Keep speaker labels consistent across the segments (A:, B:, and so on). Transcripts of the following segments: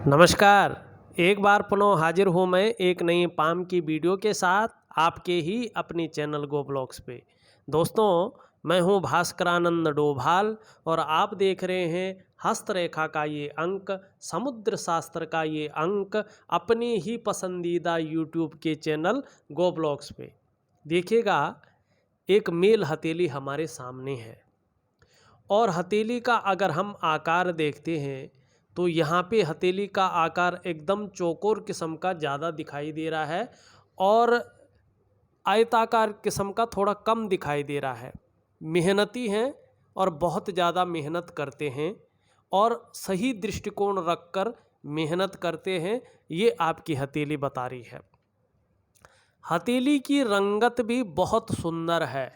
A: नमस्कार। एक बार पुनः हाजिर हूँ मैं एक नई पाम की वीडियो के साथ आपके ही अपने चैनल गो ब्लॉग्स पे। दोस्तों, मैं हूँ भास्करानंद डोभाल और आप देख रहे हैं हस्तरेखा का ये अंक, समुद्र शास्त्र का ये अंक अपनी ही पसंदीदा यूट्यूब के चैनल गो ब्लॉग्स पे। देखिएगा, एक मेल हथेली हमारे सामने है और हथेली का अगर हम आकार देखते हैं तो यहाँ पे हथेली का आकार एकदम चौकोर किस्म का ज़्यादा दिखाई दे रहा है और आयताकार किस्म का थोड़ा कम दिखाई दे रहा है। मेहनती हैं और बहुत ज़्यादा मेहनत करते हैं और सही दृष्टिकोण रखकर मेहनत करते हैं, ये आपकी हथेली बता रही है। हथेली की रंगत भी बहुत सुंदर है,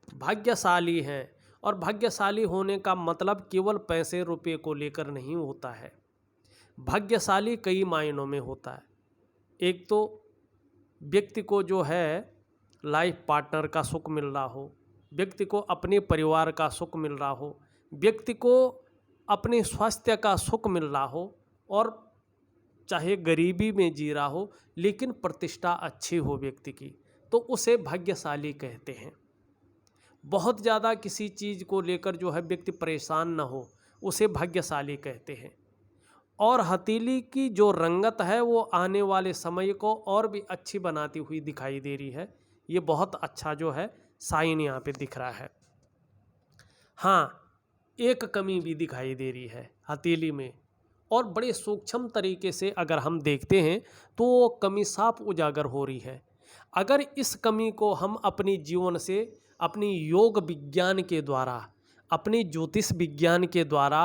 A: भाग्यशाली है। और भाग्यशाली होने का मतलब केवल पैसे रुपए को लेकर नहीं होता है। भाग्यशाली कई मायनों में होता है। एक तो व्यक्ति को जो है लाइफ पार्टनर का सुख मिल रहा हो, व्यक्ति को अपने परिवार का सुख मिल रहा हो, व्यक्ति को अपने स्वास्थ्य का सुख मिल रहा हो और चाहे गरीबी में जी रहा हो लेकिन प्रतिष्ठा अच्छी हो व्यक्ति की, तो उसे भाग्यशाली कहते हैं। बहुत ज़्यादा किसी चीज़ को लेकर जो है व्यक्ति परेशान न हो, उसे भाग्यशाली कहते हैं। और हथेली की जो रंगत है वो आने वाले समय को और भी अच्छी बनाती हुई दिखाई दे रही है। ये बहुत अच्छा जो है साइन यहाँ पे दिख रहा है। हाँ, एक कमी भी दिखाई दे रही है हथेली में और बड़े सूक्ष्म तरीके से अगर हम देखते हैं तो वो कमी साफ उजागर हो रही है। अगर इस कमी को हम अपनी जीवन से, अपनी योग विज्ञान के द्वारा, अपनी ज्योतिष विज्ञान के द्वारा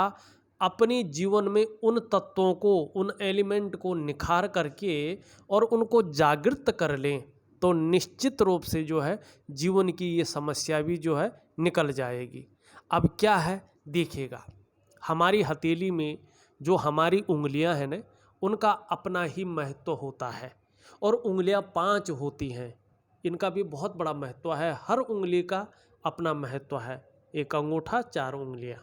A: अपने जीवन में उन तत्वों को, उन एलिमेंट को निखार करके और उनको जागृत कर लें तो निश्चित रूप से जो है जीवन की ये समस्या भी जो है निकल जाएगी। अब क्या है देखिएगा, हमारी हथेली में जो हमारी उंगलियां हैं ना, उनका अपना ही महत्व होता है और उंगलियां 5 होती हैं, इनका भी बहुत बड़ा महत्व है। हर उंगली का अपना महत्व है। एक अंगूठा, 4 उंगलियां।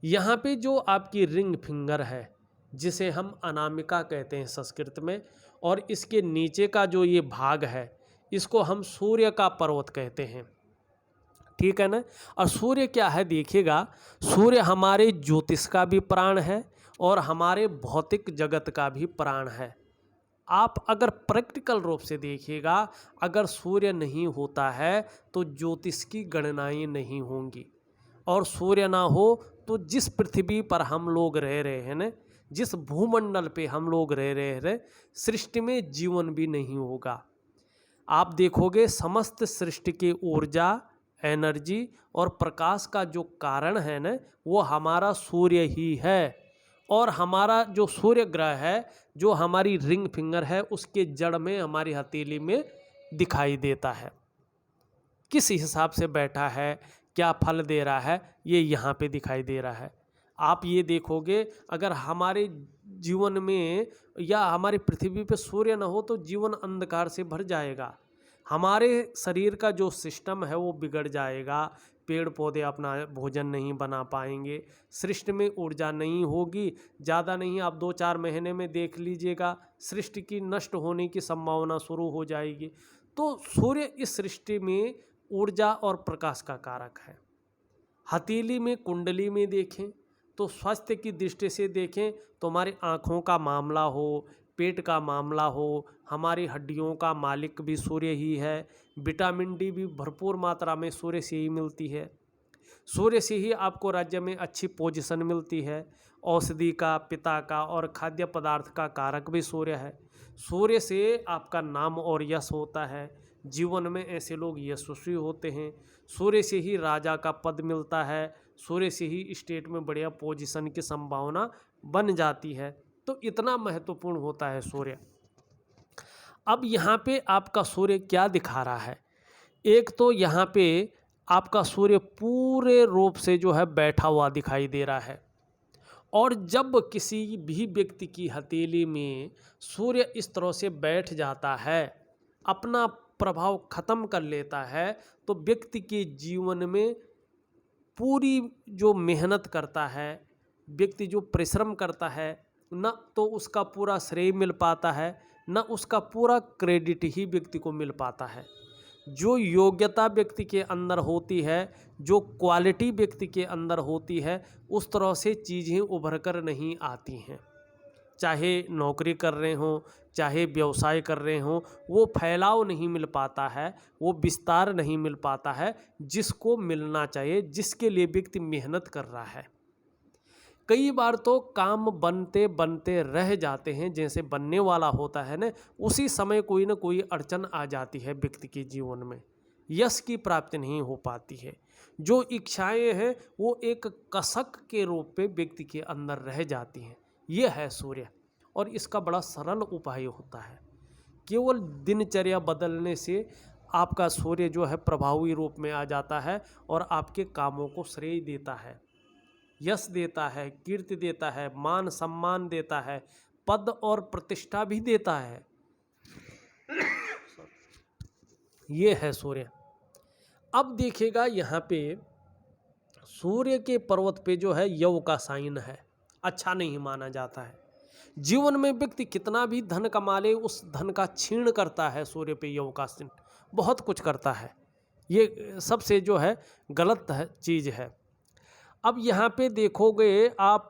A: यहाँ पे जो आपकी रिंग फिंगर है, जिसे हम अनामिका कहते हैं संस्कृत में, और इसके नीचे का जो ये भाग है इसको हम सूर्य का पर्वत कहते हैं, ठीक है ना। और सूर्य क्या है देखिएगा, सूर्य हमारे ज्योतिष का भी प्राण है और हमारे भौतिक जगत का भी प्राण है। आप अगर प्रैक्टिकल रूप से देखिएगा, अगर सूर्य नहीं होता है तो ज्योतिष की गणनाएं नहीं होंगी और सूर्य ना हो तो जिस पृथ्वी पर हम लोग रह रहे हैं ना, जिस भूमंडल पे हम लोग रह रहे हैं, सृष्टि में जीवन भी नहीं होगा। आप देखोगे समस्त सृष्टि की ऊर्जा, एनर्जी और प्रकाश का जो कारण है ना, वो हमारा सूर्य ही है। और हमारा जो सूर्य ग्रह है, जो हमारी रिंग फिंगर है, उसके जड़ में हमारी हथेली में दिखाई देता है। किस हिसाब से बैठा है, क्या फल दे रहा है, ये यहाँ पे दिखाई दे रहा है। आप ये देखोगे, अगर हमारे जीवन में या हमारी पृथ्वी पे सूर्य न हो तो जीवन अंधकार से भर जाएगा। हमारे शरीर का जो सिस्टम है वो बिगड़ जाएगा, पेड़ पौधे अपना भोजन नहीं बना पाएंगे, सृष्टि में ऊर्जा नहीं होगी। ज़्यादा नहीं, आप 2-4 महीने में देख लीजिएगा सृष्टि की नष्ट होने की संभावना शुरू हो जाएगी। तो सूर्य इस सृष्टि में ऊर्जा और प्रकाश का कारक है। हथेली में, कुंडली में देखें तो स्वास्थ्य की दृष्टि से देखें तो हमारी आँखों का मामला हो, पेट का मामला हो, हमारी हड्डियों का मालिक भी सूर्य ही है। विटामिन डी भी भरपूर मात्रा में सूर्य से ही मिलती है। सूर्य से ही आपको राज्य में अच्छी पोजीशन मिलती है। औषधि का, पिता का और खाद्य पदार्थ का कारक भी सूर्य है। सूर्य से आपका नाम और यश होता है। जीवन में ऐसे लोग यशस्वी होते हैं। सूर्य से ही राजा का पद मिलता है। सूर्य से ही स्टेट में बढ़िया पोजीशन की संभावना बन जाती है। तो इतना महत्वपूर्ण होता है सूर्य। अब यहाँ पे आपका सूर्य क्या दिखा रहा है, एक तो यहाँ पे आपका सूर्य पूरे रूप से जो है बैठा हुआ दिखाई दे रहा है। और जब किसी भी व्यक्ति की हथेली में सूर्य इस तरह से बैठ जाता है, अपना प्रभाव खत्म कर लेता है, तो व्यक्ति के जीवन में पूरी जो मेहनत करता है, व्यक्ति जो परिश्रम करता है, न तो उसका पूरा श्रेय मिल पाता है, न उसका पूरा क्रेडिट ही व्यक्ति को मिल पाता है। जो योग्यता व्यक्ति के अंदर होती है, जो क्वालिटी व्यक्ति के अंदर होती है, उस तरह से चीज़ें उभर कर नहीं आती हैं। चाहे नौकरी कर रहे हों, चाहे व्यवसाय कर रहे हों, वो फैलाव नहीं मिल पाता है, वो विस्तार नहीं मिल पाता है जिसको मिलना चाहिए, जिसके लिए व्यक्ति मेहनत कर रहा है। कई बार तो काम बनते बनते रह जाते हैं, जैसे बनने वाला होता है ना, उसी समय कोई ना कोई अड़चन आ जाती है व्यक्ति के जीवन में, यश की प्राप्ति नहीं हो पाती है। जो इच्छाएं हैं वो एक कसक के रूप में व्यक्ति के अंदर रह जाती हैं। ये है सूर्य, और इसका बड़ा सरल उपाय होता है। केवल दिनचर्या बदलने से आपका सूर्य जो है प्रभावी रूप में आ जाता है और आपके कामों को श्रेय देता है, यश देता है, कीर्ति देता है, मान सम्मान देता है, पद और प्रतिष्ठा भी देता है। ये है सूर्य। अब देखिएगा यहाँ पे सूर्य के पर्वत पे जो है यव का साइन है, अच्छा नहीं माना जाता है। जीवन में व्यक्ति कितना भी धन कमा ले, उस धन का छीण करता है सूर्य पे यव का साइन, बहुत कुछ करता है। ये सबसे जो है गलत चीज़ है। अब यहाँ पे देखोगे आप,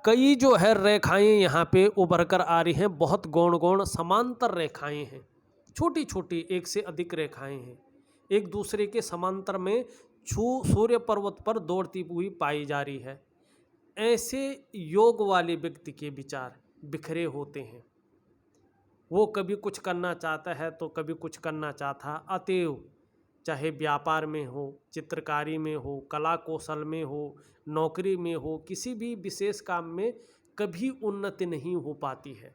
A: कई जो है रेखाएं यहाँ पे उभर कर आ रही हैं, बहुत गौण गौण समांतर रेखाएं हैं, छोटी छोटी एक से अधिक रेखाएं हैं, एक दूसरे के समांतर में सूर्य पर्वत पर दौड़ती हुई पाई जा रही है। ऐसे योग वाले व्यक्ति के विचार बिखरे होते हैं, वो कभी कुछ करना चाहता है तो कभी कुछ करना चाहता, अतएव चाहे व्यापार में हो, चित्रकारी में हो, कला कौशल में हो, नौकरी में हो, किसी भी विशेष काम में कभी उन्नति नहीं हो पाती है।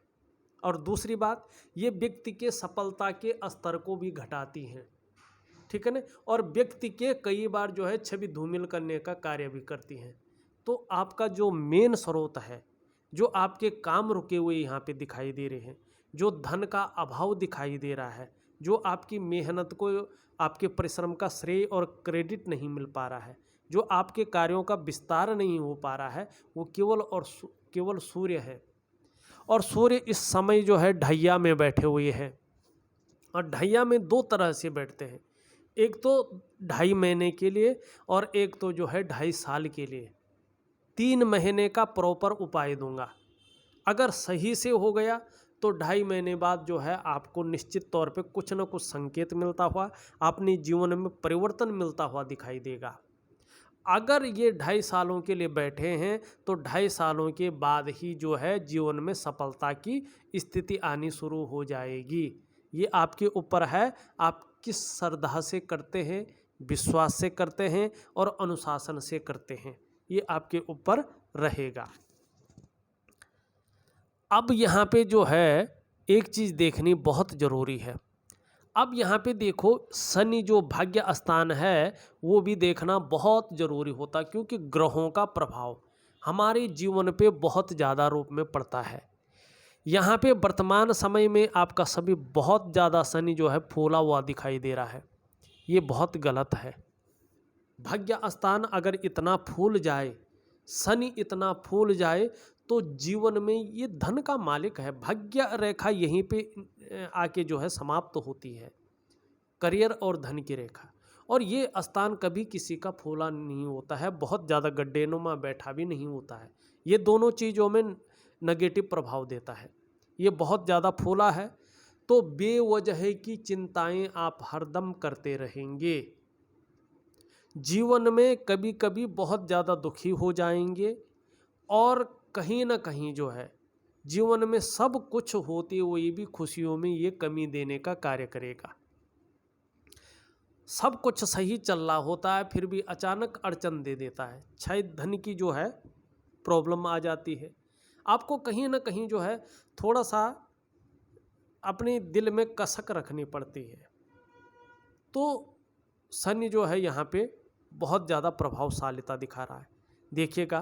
A: और दूसरी बात, ये व्यक्ति के सफलता के स्तर को भी घटाती हैं, ठीक है ना, और व्यक्ति के कई बार जो है छवि धूमिल करने का कार्य भी करती हैं। तो आपका जो मेन स्रोत है, जो आपके काम रुके हुए यहाँ पे दिखाई दे रहे हैं, जो धन का अभाव दिखाई दे रहा है, जो आपकी मेहनत को, आपके परिश्रम का श्रेय और क्रेडिट नहीं मिल पा रहा है, जो आपके कार्यों का विस्तार नहीं हो पा रहा है, वो केवल सूर्य है। और सूर्य इस समय जो है ढैया में बैठे हुए हैं, और ढैया में दो तरह से बैठते हैं, एक तो 2.5 महीने के लिए और एक तो जो है 2.5 साल के लिए। 3 महीने का प्रॉपर उपाय दूंगा, अगर सही से हो गया तो 2.5 महीने बाद जो है आपको निश्चित तौर पे कुछ ना कुछ संकेत मिलता हुआ, अपने जीवन में परिवर्तन मिलता हुआ दिखाई देगा। अगर ये 2.5 सालों के लिए बैठे हैं तो 2.5 सालों के बाद ही जो है जीवन में सफलता की स्थिति आनी शुरू हो जाएगी। ये आपके ऊपर है, आप किस श्रद्धा से करते हैं, विश्वास से करते हैं और अनुशासन से करते हैं, ये आपके ऊपर रहेगा। अब यहाँ पे जो है एक चीज़ देखनी बहुत ज़रूरी है। अब यहाँ पे देखो, शनि जो भाग्य स्थान है वो भी देखना बहुत ज़रूरी होता, क्योंकि ग्रहों का प्रभाव हमारे जीवन पे बहुत ज़्यादा रूप में पड़ता है। यहाँ पे वर्तमान समय में आपका सभी बहुत ज़्यादा शनि जो है फूला हुआ दिखाई दे रहा है, ये बहुत गलत है। भाग्य स्थान अगर इतना फूल जाए, शनि इतना फूल जाए, तो जीवन में ये धन का मालिक है। भाग्य रेखा यहीं पे आके जो है समाप्त होती है, करियर और धन की रेखा। और ये स्थान कभी किसी का फूला नहीं होता है, बहुत ज़्यादा गड्ढेनुमा बैठा भी नहीं होता है। ये दोनों चीज़ों में नेगेटिव प्रभाव देता है। ये बहुत ज़्यादा फूला है तो बेवजह की चिंताएं आप हरदम करते रहेंगे, जीवन में कभी कभी बहुत ज़्यादा दुखी हो जाएंगे, और कहीं ना कहीं जो है जीवन में सब कुछ होते हुए भी खुशियों में ये कमी देने का कार्य करेगा। सब कुछ सही चल रहा होता है फिर भी अचानक अड़चन दे देता है, शायद धन की जो है प्रॉब्लम आ जाती है। आपको कहीं ना कहीं जो है थोड़ा सा अपने दिल में कसक रखनी पड़ती है। तो शनि जो है यहाँ पे बहुत ज़्यादा प्रभावशालिता दिखा रहा है। देखिएगा,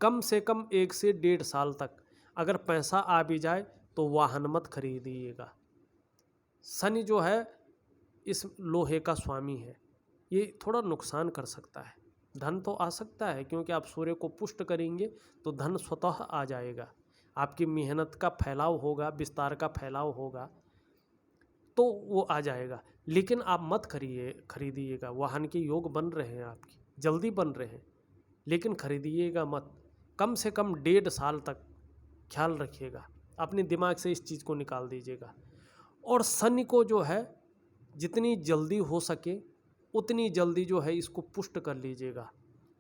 A: कम से कम 1 से 1.5 साल तक अगर पैसा आ भी जाए तो वाहन मत खरीदिएगा। शनि जो है इस लोहे का स्वामी है, ये थोड़ा नुकसान कर सकता है। धन तो आ सकता है क्योंकि आप सूर्य को पुष्ट करेंगे तो धन स्वतः आ जाएगा, आपकी मेहनत का फैलाव होगा, विस्तार का फैलाव होगा तो वो आ जाएगा। लेकिन आप मत खरीदिएगा। वाहन के योग बन रहे हैं आपकी, जल्दी बन रहे हैं, लेकिन खरीदिएगा मत। कम से कम 1.5 साल तक ख्याल रखिएगा, अपने दिमाग से इस चीज़ को निकाल दीजिएगा। और शनि को जो है जितनी जल्दी हो सके उतनी जल्दी जो है इसको पुष्ट कर लीजिएगा।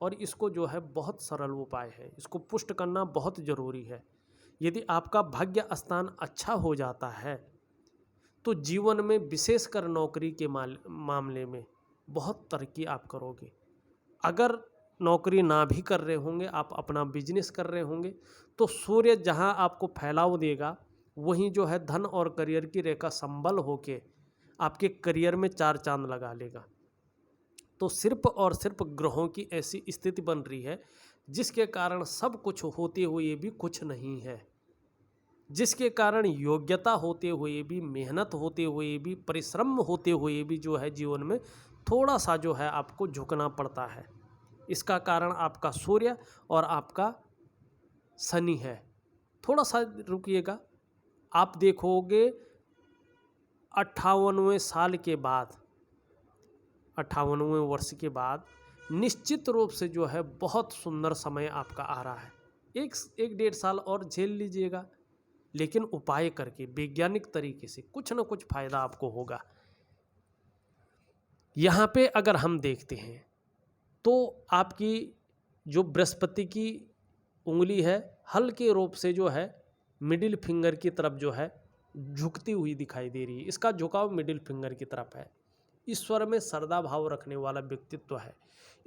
A: और इसको जो है बहुत सरल उपाय है, इसको पुष्ट करना बहुत ज़रूरी है। यदि आपका भाग्य स्थान अच्छा हो जाता है तो जीवन में विशेषकर नौकरी के मामले में बहुत तरक्की आप करोगे। अगर नौकरी ना भी कर रहे होंगे, आप अपना बिजनेस कर रहे होंगे, तो सूर्य जहां आपको फैलाव देगा वहीं जो है धन और करियर की रेखा संबल होके आपके करियर में 4 चांद लगा लेगा। तो सिर्फ और सिर्फ ग्रहों की ऐसी स्थिति बन रही है जिसके कारण सब कुछ होते हुए भी कुछ नहीं है, जिसके कारण योग्यता होते हुए भी, मेहनत होते हुए भी, परिश्रम होते हुए भी जो है जीवन में थोड़ा सा जो है आपको झुकना पड़ता है। इसका कारण आपका सूर्य और आपका शनि है। थोड़ा सा रुकिएगा, आप देखोगे 58वें साल के बाद, 58वें वर्ष के बाद निश्चित रूप से जो है बहुत सुंदर समय आपका आ रहा है। एक 1.5 साल और झेल लीजिएगा, लेकिन उपाय करके वैज्ञानिक तरीके से कुछ ना कुछ फायदा आपको होगा। यहाँ पे अगर हम देखते हैं तो आपकी जो बृहस्पति की उंगली है हल्के रूप से जो है मिडिल फिंगर की तरफ जो है झुकती हुई दिखाई दे रही है। इसका झुकाव मिडिल फिंगर की तरफ है। ईश्वर में श्रद्धा भाव रखने वाला व्यक्तित्व है,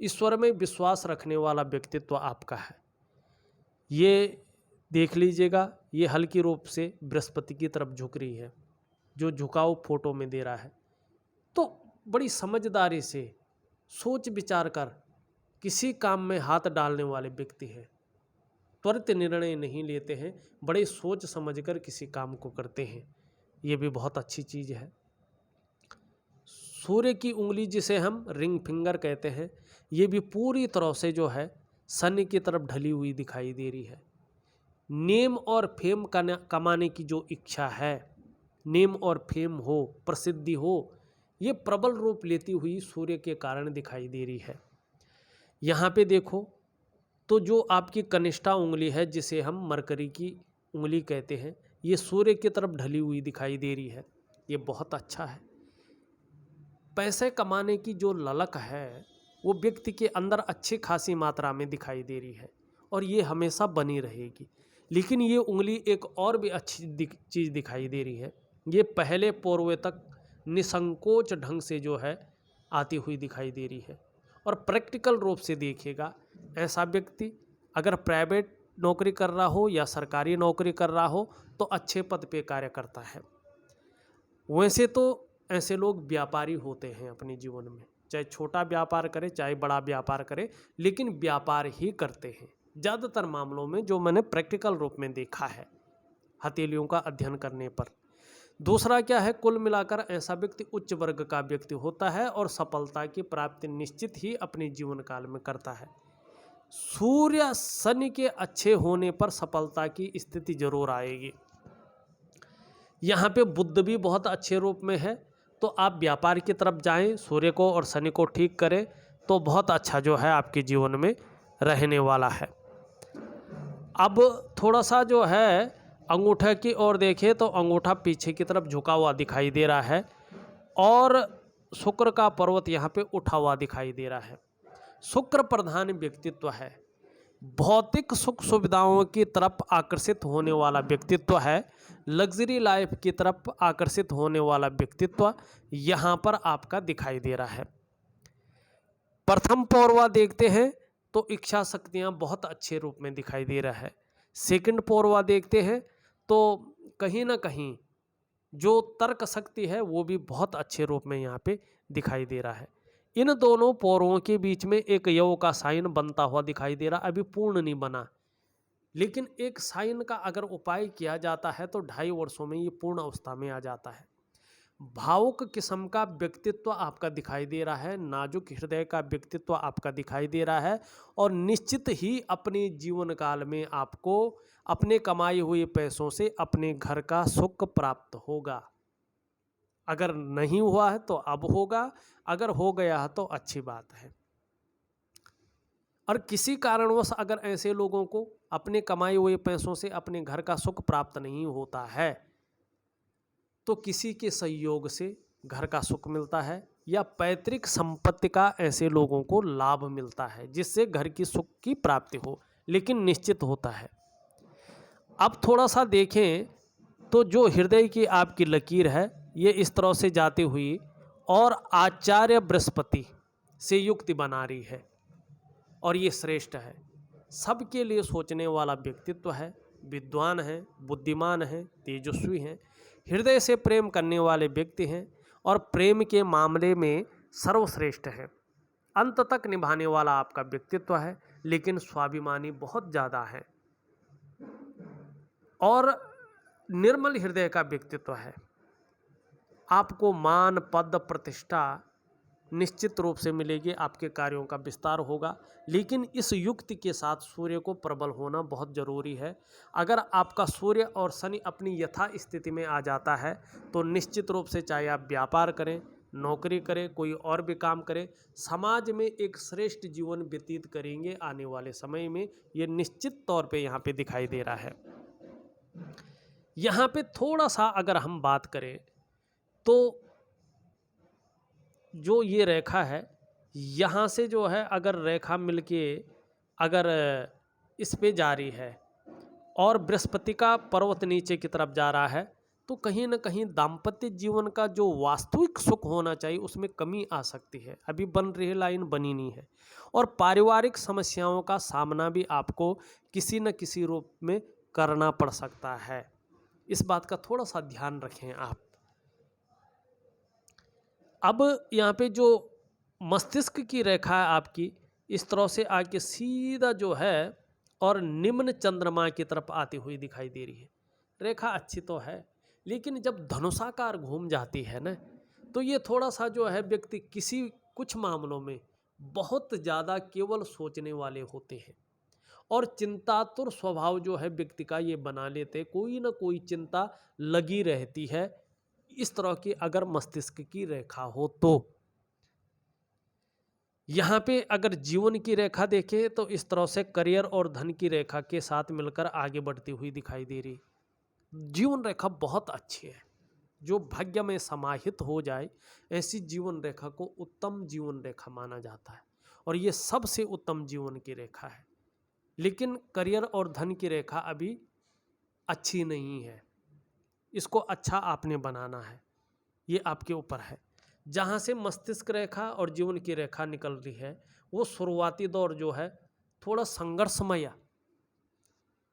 A: ईश्वर में विश्वास रखने वाला व्यक्तित्व आपका है। ये देख लीजिएगा, ये हल्की रूप से बृहस्पति की तरफ झुक रही है, जो झुकाव फोटो में दे रहा है। तो बड़ी समझदारी से सोच विचार कर किसी काम में हाथ डालने वाले व्यक्ति हैं। त्वरित निर्णय नहीं लेते हैं, बड़े सोच समझकर किसी काम को करते हैं। ये भी बहुत अच्छी चीज़ है। सूर्य की उंगली जिसे हम रिंग फिंगर कहते हैं, ये भी पूरी तरह से जो है शनि की तरफ ढली हुई दिखाई दे रही है। नेम और फेम कमाने की जो इच्छा है, नेम और फेम हो, प्रसिद्धि हो, ये प्रबल रूप लेती हुई सूर्य के कारण दिखाई दे रही है। यहाँ पे देखो तो जो आपकी कनिष्ठा उंगली है जिसे हम मरकरी की उंगली कहते हैं, ये सूर्य की तरफ ढली हुई दिखाई दे रही है। ये बहुत अच्छा है। पैसे कमाने की जो ललक है वो व्यक्ति के अंदर अच्छी खासी मात्रा में दिखाई दे रही है और ये हमेशा बनी रहेगी। लेकिन ये उंगली एक और भी अच्छी चीज़ दिखाई दे रही है। ये पहले पोरवे तक निसंकोच ढंग से जो है आती हुई दिखाई दे रही है। और प्रैक्टिकल रूप से देखिएगा, ऐसा व्यक्ति अगर प्राइवेट नौकरी कर रहा हो या सरकारी नौकरी कर रहा हो तो अच्छे पद पे कार्य करता है। वैसे तो ऐसे लोग व्यापारी होते हैं अपने जीवन में, चाहे छोटा व्यापार करे चाहे बड़ा व्यापार करे, लेकिन व्यापार ही करते हैं ज़्यादातर मामलों में, जो मैंने प्रैक्टिकल रूप में देखा है हथेलियों का अध्ययन करने पर। दूसरा क्या है, कुल मिलाकर ऐसा व्यक्ति उच्च वर्ग का व्यक्ति होता है और सफलता की प्राप्ति निश्चित ही अपने जीवन काल में करता है। सूर्य शनि के अच्छे होने पर सफलता की स्थिति जरूर आएगी। यहाँ पे बुध भी बहुत अच्छे रूप में है, तो आप व्यापार की तरफ जाएं, सूर्य को और शनि को ठीक करें तो बहुत अच्छा जो है आपके जीवन में रहने वाला है। अब थोड़ा सा जो है अंगूठा की ओर देखें तो अंगूठा पीछे की तरफ झुका हुआ दिखाई दे रहा है और शुक्र का पर्वत यहाँ पे उठा हुआ दिखाई दे रहा है। शुक्र प्रधान व्यक्तित्व है, भौतिक सुख सुविधाओं की तरफ आकर्षित होने वाला व्यक्तित्व है, लग्जरी लाइफ की तरफ आकर्षित होने वाला व्यक्तित्व यहाँ पर आपका दिखाई दे रहा है। प्रथम पौरवा देखते हैं तो इच्छा शक्तियाँ बहुत अच्छे रूप में दिखाई दे रहा है। सेकंड पौरवा देखते हैं तो कहीं ना कहीं जो तर्क शक्ति है वो भी बहुत अच्छे रूप में यहाँ पे दिखाई दे रहा है। इन दोनों पौरवों के बीच में एक यव का साइन बनता हुआ दिखाई दे रहा, अभी पूर्ण नहीं बना, लेकिन एक साइन का अगर उपाय किया जाता है तो 2.5 वर्षों में ये पूर्ण अवस्था में आ जाता है। भावुक किस्म का व्यक्तित्व आपका दिखाई दे रहा है, नाजुक हृदय का व्यक्तित्व आपका दिखाई दे रहा है और निश्चित ही अपने जीवन काल में आपको अपने कमाए हुए पैसों से अपने घर का सुख प्राप्त होगा। अगर नहीं हुआ है तो अब होगा, अगर हो गया है तो अच्छी बात है। और किसी कारणवश अगर ऐसे लोगों को अपने कमाए हुए पैसों से अपने घर का सुख प्राप्त नहीं होता है तो किसी के सहयोग से घर का सुख मिलता है या पैतृक संपत्ति का ऐसे लोगों को लाभ मिलता है जिससे घर की सुख की प्राप्ति हो, लेकिन निश्चित होता है। अब थोड़ा सा देखें तो जो हृदय की आपकी लकीर है ये इस तरह से जाती हुई और आचार्य बृहस्पति से युक्ति बना रही है और ये श्रेष्ठ है। सबके लिए सोचने वाला व्यक्तित्व है, विद्वान है, बुद्धिमान है, तेजस्वी हैं, हृदय से प्रेम करने वाले व्यक्ति हैं और प्रेम के मामले में सर्वश्रेष्ठ है। अंत तक निभाने वाला आपका व्यक्तित्व है, लेकिन स्वाभिमानी बहुत ज़्यादा है और निर्मल हृदय का व्यक्तित्व है। आपको मान, पद, प्रतिष्ठा निश्चित रूप से मिलेगी, आपके कार्यों का विस्तार होगा, लेकिन इस युक्ति के साथ सूर्य को प्रबल होना बहुत ज़रूरी है। अगर आपका सूर्य और शनि अपनी यथा स्थिति में आ जाता है तो निश्चित रूप से चाहे आप व्यापार करें, नौकरी करें, कोई और भी काम करें, समाज में एक श्रेष्ठ जीवन व्यतीत करेंगे आने वाले समय में। ये निश्चित तौर पे यहाँ पे दिखाई दे रहा है। यहाँ पे थोड़ा सा अगर हम बात करें तो जो ये रेखा है यहाँ से जो है अगर रेखा मिलके अगर इस पे जा रही है और बृहस्पति का पर्वत नीचे की तरफ जा रहा है तो कहीं ना कहीं दाम्पत्य जीवन का जो वास्तविक सुख होना चाहिए उसमें कमी आ सकती है। अभी बन रही लाइन बनी नहीं है और पारिवारिक समस्याओं का सामना भी आपको किसी न किसी रूप में करना पड़ सकता है। इस बात का थोड़ा सा ध्यान रखें आप। अब यहाँ पे जो मस्तिष्क की रेखा है आपकी इस तरह से आके सीधा जो है और निम्न चंद्रमा की तरफ आती हुई दिखाई दे रही है। रेखा अच्छी तो है, लेकिन जब धनुषाकार घूम जाती है ना तो ये थोड़ा सा जो है व्यक्ति किसी कुछ मामलों में बहुत ज़्यादा केवल सोचने वाले होते हैं और चिंतातुर स्वभाव जो है व्यक्ति का ये बना लेते, कोई ना कोई चिंता लगी रहती है। इस तरह की अगर मस्तिष्क की रेखा हो तो यहाँ पे अगर जीवन की रेखा देखें तो इस तरह से करियर और धन की रेखा के साथ मिलकर आगे बढ़ती हुई दिखाई दे रही। जीवन रेखा बहुत अच्छी है, जो भाग्य में समाहित हो जाए ऐसी जीवन रेखा को उत्तम जीवन रेखा माना जाता है और ये सबसे उत्तम जीवन की रेखा है। लेकिन करियर और धन की रेखा अभी अच्छी नहीं है, इसको अच्छा आपने बनाना है, ये आपके ऊपर है। जहाँ से मस्तिष्क रेखा और जीवन की रेखा निकल रही है वो शुरुआती दौर जो है थोड़ा संघर्षमय,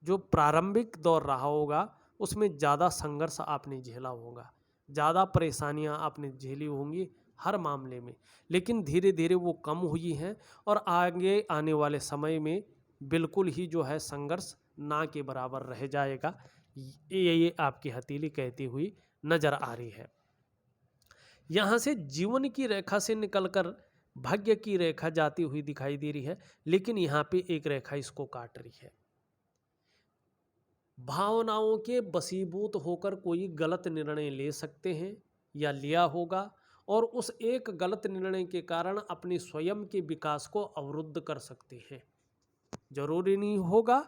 A: जो प्रारंभिक दौर रहा होगा उसमें ज़्यादा संघर्ष आपने झेला होगा, ज़्यादा परेशानियां आपने झेली होंगी हर मामले में, लेकिन धीरे धीरे वो कम हुई हैं और आगे आने वाले समय में बिल्कुल ही जो है संघर्ष ना के बराबर रह जाएगा। ये आपकी हथेली कहती हुई नज़र आ रही है। यहाँ से जीवन की रेखा से निकलकर भाग्य की रेखा जाती हुई दिखाई दे रही है, लेकिन यहाँ पे एक रेखा इसको काट रही है। भावनाओं के बसीभूत होकर कोई गलत निर्णय ले सकते हैं या लिया होगा और उस एक गलत निर्णय के कारण अपनी स्वयं के विकास को अवरुद्ध कर सकते हैं। जरूरी नहीं होगा,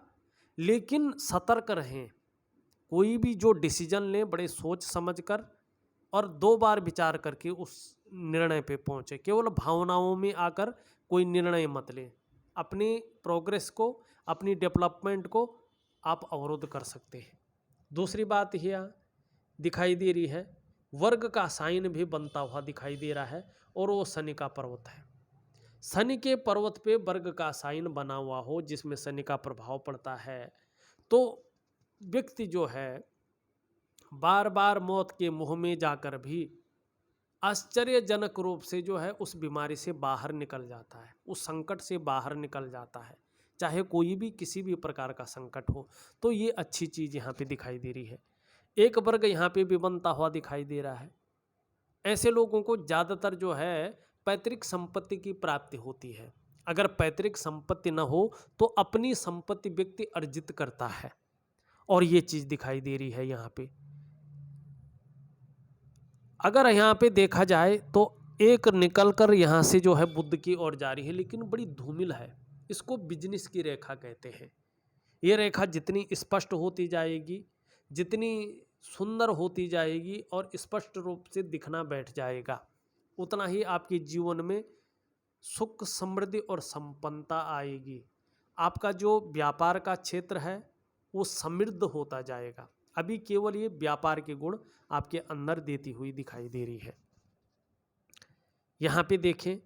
A: लेकिन सतर्क रहें। कोई भी जो डिसीजन लें बड़े सोच समझकर और 2 बार विचार करके उस निर्णय पे पहुँचे। केवल भावनाओं में आकर कोई निर्णय मत लें। अपनी प्रोग्रेस को, अपनी डेवलपमेंट को आप अवरुद्ध कर सकते हैं। दूसरी बात यह दिखाई दे रही है, वर्ग का साइन भी बनता हुआ दिखाई दे रहा है और वो शनि का पर्वत है। शनि के पर्वत पे वर्ग का साइन बना हुआ हो जिसमें शनि का प्रभाव पड़ता है तो व्यक्ति जो है बार बार मौत के मुंह में जाकर भी आश्चर्यजनक रूप से जो है उस बीमारी से बाहर निकल जाता है, उस संकट से बाहर निकल जाता है, चाहे कोई भी किसी भी प्रकार का संकट हो। तो ये अच्छी चीज़ यहाँ पे दिखाई दे रही है। एक वर्ग यहाँ पे भी बनता हुआ दिखाई दे रहा है ऐसे लोगों को ज़्यादातर जो है पैतृक संपत्ति की प्राप्ति होती है। अगर पैतृक संपत्ति न हो तो अपनी संपत्ति व्यक्ति अर्जित करता है, और ये चीज़ दिखाई दे रही है यहाँ पे। अगर यहाँ पे देखा जाए तो एक निकल कर यहाँ से जो है बुध की ओर जा रही है, लेकिन बड़ी धूमिल है। इसको बिजनेस की रेखा कहते हैं। ये रेखा जितनी स्पष्ट होती जाएगी, जितनी सुंदर होती जाएगी और स्पष्ट रूप से दिखना बैठ जाएगा, उतना ही आपके जीवन में सुख, समृद्धि और संपन्नता आएगी। आपका जो व्यापार का क्षेत्र है वो समृद्ध होता जाएगा। अभी केवल ये व्यापार के गुण आपके अंदर देती हुई दिखाई दे रही है। यहाँ पे देखें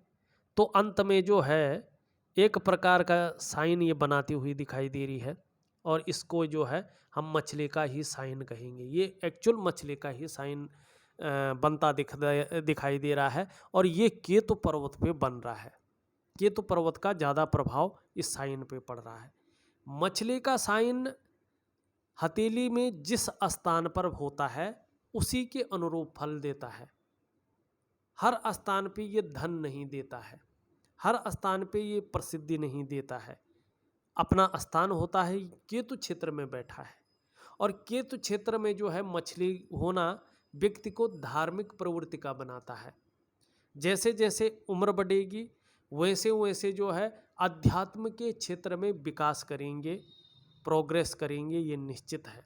A: तो अंत में जो है एक प्रकार का साइन ये बनाती हुई दिखाई दे रही है, और इसको जो है हम मछली का ही साइन कहेंगे। ये एक्चुअल मछली का ही साइन बनता दिखाई दे रहा है, और ये केतु पर्वत पे बन रहा है। केतु पर्वत का ज़्यादा प्रभाव इस साइन पे पड़ रहा है। मछली का साइन हथेली में जिस स्थान पर होता है उसी के अनुरूप फल देता है। हर स्थान पे ये धन नहीं देता है, हर स्थान पे ये प्रसिद्धि नहीं देता है। अपना स्थान होता है केतु क्षेत्र में बैठा है, और केतु क्षेत्र में जो है मछली होना व्यक्ति को धार्मिक प्रवृत्ति का बनाता है। जैसे जैसे उम्र बढ़ेगी वैसे वैसे जो है अध्यात्म के क्षेत्र में विकास करेंगे, प्रोग्रेस करेंगे, ये निश्चित है।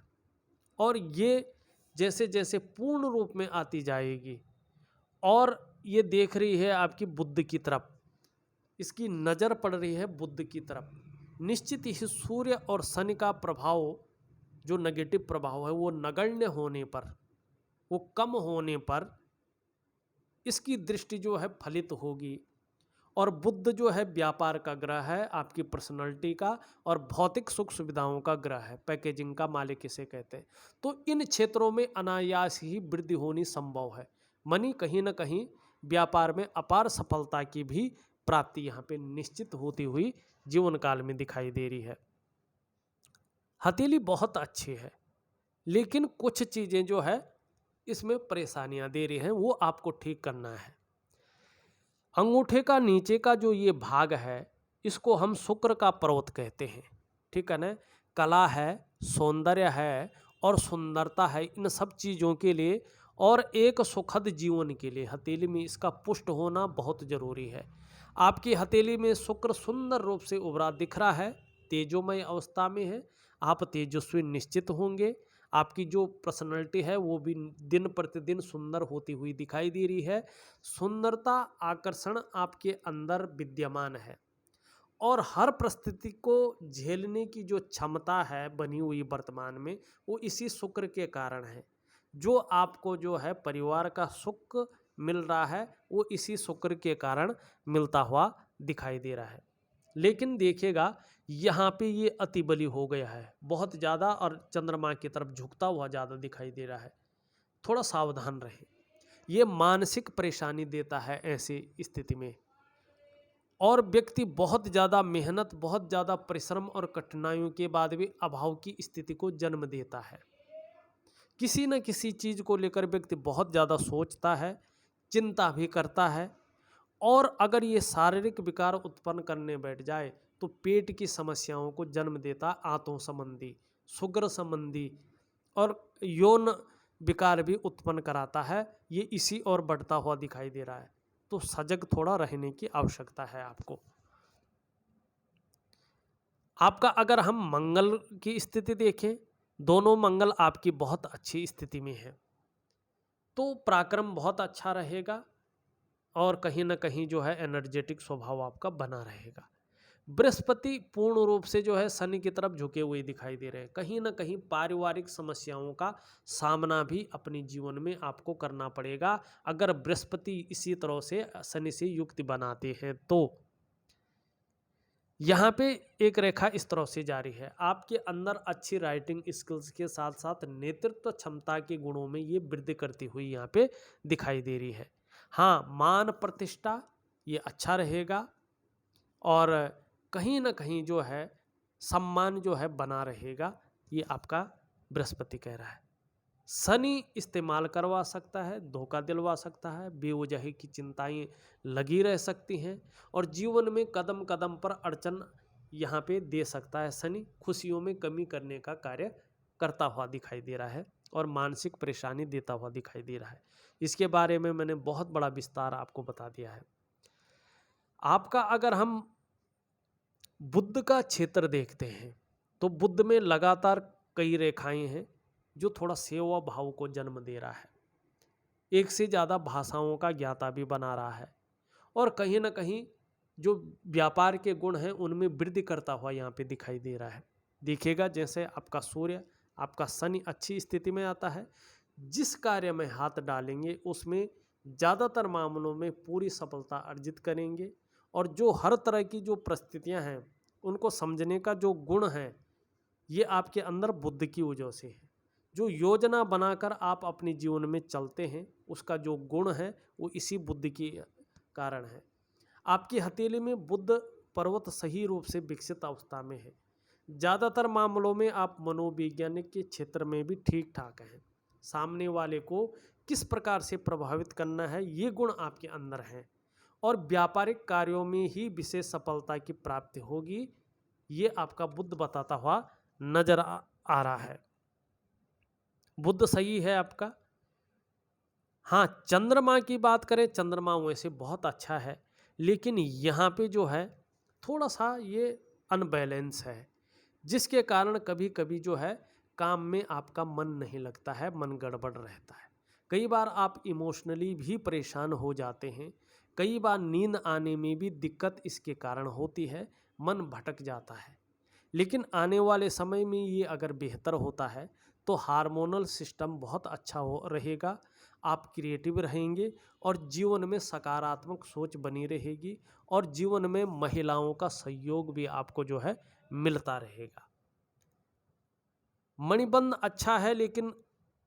A: और ये जैसे जैसे पूर्ण रूप में आती जाएगी, और ये देख रही है आपकी बुध की तरफ, इसकी नज़र पड़ रही है बुध की तरफ, निश्चित ही सूर्य और शनि का प्रभाव, जो नेगेटिव प्रभाव है वो नगण्य होने पर, वो कम होने पर इसकी दृष्टि जो है फलित होगी। और बुध जो है व्यापार का ग्रह है, आपकी पर्सनालिटी का और भौतिक सुख सुविधाओं का ग्रह है, पैकेजिंग का मालिक इसे कहते हैं। तो इन क्षेत्रों में अनायास ही वृद्धि होनी संभव है। मनी कहीं ना कहीं व्यापार में अपार सफलता की भी प्राप्ति यहाँ पे निश्चित होती हुई जीवन काल में दिखाई दे रही है। हथेली बहुत अच्छी है, लेकिन कुछ चीज़ें जो है इसमें परेशानियाँ दे रही हैं, वो आपको ठीक करना है। अंगूठे का नीचे का जो ये भाग है इसको हम शुक्र का पर्वत कहते हैं, ठीक है ना। कला है, सौंदर्य है और सुंदरता है, इन सब चीज़ों के लिए और एक सुखद जीवन के लिए हथेली में इसका पुष्ट होना बहुत ज़रूरी है। आपकी हथेली में शुक्र सुंदर रूप से उभरा दिख रहा है, तेजोमय अवस्था में है, आप तेजस्वी निश्चित होंगे। आपकी जो पर्सनैलिटी है वो भी दिन प्रतिदिन सुंदर होती हुई दिखाई दे रही है। सुंदरता, आकर्षण आपके अंदर विद्यमान है, और हर परिस्थिति को झेलने की जो क्षमता है बनी हुई वर्तमान में, वो इसी शुक्र के कारण है। जो आपको जो है परिवार का सुख मिल रहा है वो इसी शुक्र के कारण मिलता हुआ दिखाई दे रहा है। लेकिन देखिएगा यहाँ पे ये अति बली हो गया है बहुत ज़्यादा, और चंद्रमा की तरफ झुकता हुआ ज़्यादा दिखाई दे रहा है। थोड़ा सावधान रहें, ये मानसिक परेशानी देता है ऐसी स्थिति में। और व्यक्ति बहुत ज़्यादा मेहनत, बहुत ज़्यादा परिश्रम और कठिनाइयों के बाद भी अभाव की स्थिति को जन्म देता है। किसी न किसी चीज़ को लेकर व्यक्ति बहुत ज़्यादा सोचता है, चिंता भी करता है, और अगर ये शारीरिक विकार उत्पन्न करने बैठ जाए तो पेट की समस्याओं को जन्म देता, आंतों संबंधी, शुगर संबंधी और यौन विकार भी उत्पन्न कराता है। ये इसी ओर बढ़ता हुआ दिखाई दे रहा है, तो सजग थोड़ा रहने की आवश्यकता है आपको। आपका अगर हम मंगल की स्थिति देखें, दोनों मंगल आपकी बहुत अच्छी स्थिति में है, तो पराक्रम बहुत अच्छा रहेगा, और कहीं ना कहीं जो है एनर्जेटिक स्वभाव आपका बना रहेगा। बृहस्पति पूर्ण रूप से जो है शनि की तरफ झुके हुए दिखाई दे रहे हैं। कहीं ना कहीं पारिवारिक समस्याओं का सामना भी अपने जीवन में आपको करना पड़ेगा अगर बृहस्पति इसी तरह से शनि से युक्ति बनाते हैं। तो यहाँ पे एक रेखा इस तरह से जारी है, आपके अंदर अच्छी राइटिंग स्किल्स के साथ साथ नेतृत्व क्षमता के गुणों में ये वृद्धि करती हुई यहाँ पे दिखाई दे रही है। हाँ, मान प्रतिष्ठा ये अच्छा रहेगा, और कहीं ना कहीं जो है सम्मान जो है बना रहेगा, ये आपका बृहस्पति कह रहा है। शनि इस्तेमाल करवा सकता है, धोखा दिलवा सकता है, बेवजह की चिंताएं लगी रह सकती हैं और जीवन में कदम कदम पर अड़चन यहाँ पे दे सकता है। शनि खुशियों में कमी करने का कार्य करता हुआ दिखाई दे रहा है और मानसिक परेशानी देता हुआ दिखाई दे रहा है। इसके बारे में मैंने बहुत बड़ा विस्तार आपको बता दिया है। आपका अगर हम बुध का क्षेत्र देखते हैं तो बुध में लगातार कई रेखाएं हैं जो थोड़ा सेवा भाव को जन्म दे रहा है। एक से ज़्यादा भाषाओं का ज्ञाता भी बना रहा है और कहीं ना कहीं जो व्यापार के गुण हैं उनमें वृद्धि करता हुआ यहाँ पे दिखाई दे रहा है। देखिएगा जैसे आपका सूर्य, आपका शनि अच्छी स्थिति में आता है, जिस कार्य में हाथ डालेंगे उसमें ज़्यादातर मामलों में पूरी सफलता अर्जित करेंगे और जो हर तरह की जो परिस्थितियाँ हैं उनको समझने का जो गुण है ये आपके अंदर बुद्ध की वजह से है। जो योजना बनाकर आप अपने जीवन में चलते हैं उसका जो गुण है वो इसी बुद्ध के कारण है। आपकी हथेली में बुद्ध पर्वत सही रूप से विकसित अवस्था में है। ज़्यादातर मामलों में आप मनोवैज्ञानिक के क्षेत्र में भी ठीक ठाक हैं। सामने वाले को किस प्रकार से प्रभावित करना है ये गुण आपके अंदर हैं और व्यापारिक कार्यों में ही विशेष सफलता की प्राप्ति होगी, ये आपका बुद्ध बताता हुआ नजर आ रहा है। बुद्ध सही है आपका। हाँ, चंद्रमा की बात करें, चंद्रमा वैसे बहुत अच्छा है, लेकिन यहाँ पे जो है थोड़ा सा ये अनबैलेंस है, जिसके कारण कभी कभी जो है काम में आपका मन नहीं लगता है, मन गड़बड़ रहता है। कई बार आप इमोशनली भी परेशान हो जाते हैं, कई बार नींद आने में भी दिक्कत इसके कारण होती है, मन भटक जाता है। लेकिन आने वाले समय में ये अगर बेहतर होता है तो हार्मोनल सिस्टम बहुत अच्छा रहेगा, आप क्रिएटिव रहेंगे और जीवन में सकारात्मक सोच बनी रहेगी और जीवन में महिलाओं का सहयोग भी आपको जो है मिलता रहेगा। मणिबंध अच्छा है, लेकिन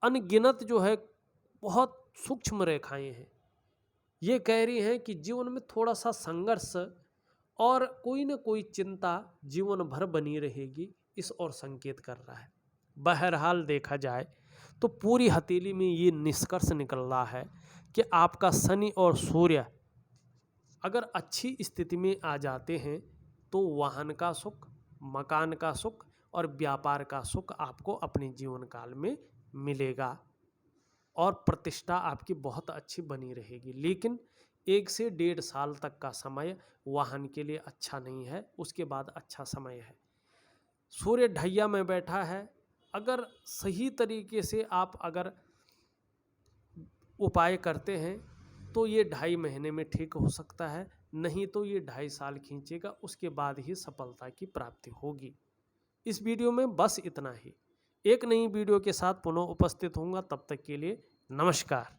A: अनगिनत जो है बहुत सूक्ष्म रेखाएं हैं, ये कह रही हैं कि जीवन में थोड़ा सा संघर्ष और कोई न कोई चिंता जीवन भर बनी रहेगी, इस ओर संकेत कर रहा है। बहरहाल देखा जाए तो पूरी हथेली में ये निष्कर्ष निकल रहा है कि आपका शनि और सूर्य अगर अच्छी स्थिति में आ जाते हैं तो वाहन का सुख, मकान का सुख और व्यापार का सुख आपको अपने जीवन काल में मिलेगा और प्रतिष्ठा आपकी बहुत अच्छी बनी रहेगी। लेकिन 1 से 1.5 साल तक का समय वाहन के लिए अच्छा नहीं है, उसके बाद अच्छा समय है। सूर्य ढैया में बैठा है, अगर सही तरीके से आप अगर उपाय करते हैं तो ये 2.5 महीने में ठीक हो सकता है, नहीं तो ये 2.5 साल खींचेगा, उसके बाद ही सफलता की प्राप्ति होगी। इस वीडियो में बस इतना ही। एक नई वीडियो के साथ पुनः उपस्थित होऊंगा, तब तक के लिए नमस्कार।